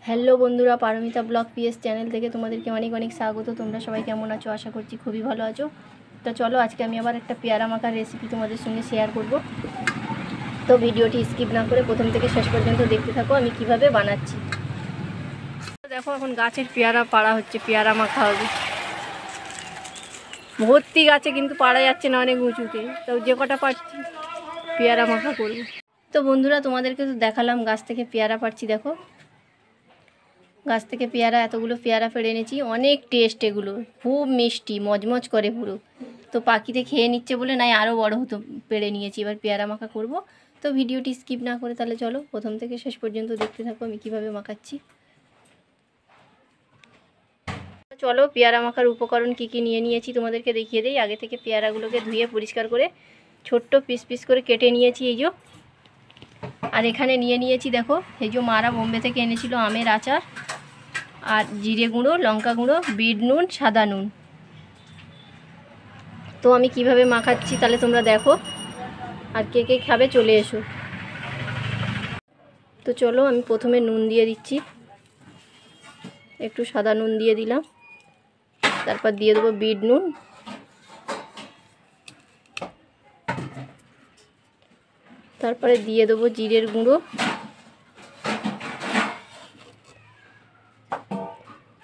Hello বন্ধুরা, Paromita blog PS channel থেকে তোমাদেরকে অনেক অনেক স্বাগত। তোমরা সবাই কেমন আছো? আশা করছি খুবই ভালো আছো। তো চলো, আজকে আমি আবার একটা পেয়ারা মাখার রেসিপি তোমাদের সঙ্গে শেয়ার করব। তো ভিডিওটি স্কিপ না করে প্রথম থেকে শেষ পর্যন্ত দেখতে থাকো আমি কিভাবে বানাচ্ছি। দেখো, এখন গাছের পেয়ারা পাড়া হচ্ছে, পেয়ারা মাখা হবে। ভর্তি গাছে, কিন্তু পাড়া যাচ্ছে না, অনেক উঁচুতে। তো যে কটা পারছি পেয়ারা মাখা করবো। তো বন্ধুরা, তোমাদেরকে তো দেখালাম গাছ থেকে পেয়ারা পাড়ছি। দেখো, গাছ থেকে পেয়ারা, এতগুলো পেয়ারা পেড়ে এনেছি। অনেক টেস্ট, এগুলো খুব মিষ্টি, মজমজ করে পুরো। তো পাখিতে খেয়ে নিচ্ছে বলে নাই আরও বড় হতো, পেড়ে নিয়েছি। এবার পেয়ারা মাখা করব। তো ভিডিওটি স্কিপ না করে তাহলে চলো প্রথম থেকে শেষ পর্যন্ত দেখতে থাকো আমি কিভাবে মাখাচ্ছি। চলো, পেয়ারা মাখার উপকরণ কি কি নিয়ে নিয়েছি তোমাদেরকে দেখিয়ে দিই। আগে থেকে পেয়ারাগুলোকে ধুয়ে পরিষ্কার করে ছোট্ট পিস পিস করে কেটে নিয়েছি, এই যে। আর এখানে নিয়ে নিয়েছি, দেখো, এই যে মারা বোম্বে থেকে এনেছিল আমের আচার, আর জিরে গুঁড়ো, লঙ্কা গুঁড়ো, বিট নুন, সাদা নুন। তো আমি কিভাবে মাখাচ্ছি তাহলে তোমরা দেখো, আর কে কে খাবে চলে এসো। তো চলো, আমি প্রথমে নুন দিয়ে দিচ্ছি, একটু সাদা নুন দিয়ে দিলাম। তারপর দিয়ে দেবো বিট নুন, তারপরে দিয়ে দেবো জিরের গুঁড়ো,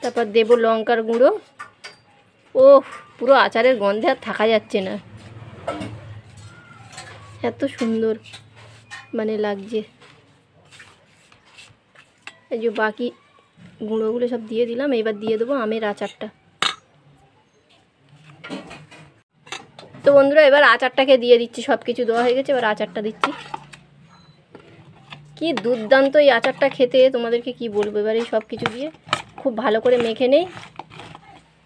তারপর দেবো লঙ্কার গুঁড়ো। ওহ, পুরো আচারের গন্ধে আর থাকা যাচ্ছে না, এত সুন্দর লাগছে। এই যে বাকি গুঁড়োগুলো সব দিয়ে দিলাম। এবার দিয়ে দেবো আমের আচারটা। তো বন্ধুরা, এবার আচারটাকে দিয়ে দিচ্ছি। সব কিছু দেওয়া হয়ে গেছে, এবার আচারটা দিচ্ছি। কি দুর্দান্ত এই আচারটা খেতে, তোমাদেরকে কি বলবো। এবার এই সব কিছু দিয়ে খুব ভালো করে মেখে নেই,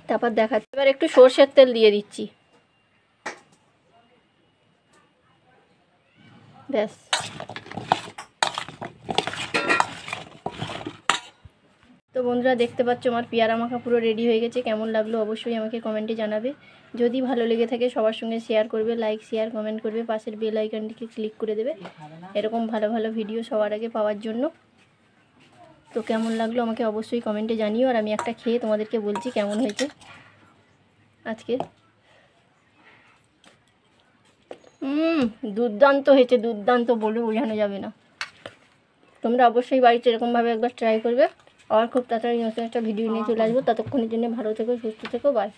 তারপর দেখাচ্ছি। এবার একটু সর্ষের তেল দিয়ে দিচ্ছি, ব্যাস। তো বন্ধুরা, দেখতে পাচ্ছ আমার পেয়ারা মাখা পুরো রেডি হয়ে গেছে। কেমন লাগলো অবশ্যই আমাকে কমেন্টে জানাবে। যদি ভালো লেগে থাকে সবার সঙ্গে শেয়ার করবে, লাইক শেয়ার কমেন্ট করবে, পাশের বেল আইকনটিকে ক্লিক করে দেবে এরকম ভালো ভালো ভিডিও সবার আগে পাওয়ার জন্য। তো কেমন লাগলো আমাকে অবশ্যই কমেন্টে জানিও। আর আমি একটা খেয়ে তোমাদেরকে বলছি কেমন হয়েছে আজকে। দুর্দান্ত হয়েছে, দুর্দান্ত বলে বোঝানো যাবে না। তোমরা অবশ্যই বাড়িতে এরকমভাবে একবার ট্রাই করবে। আর খুব তাড়াতাড়ি নতুন একটা ভিডিও নিয়ে চলে আসবো। ততক্ষণের জন্য ভালো থেকো, সুস্থ থেকো, বাই।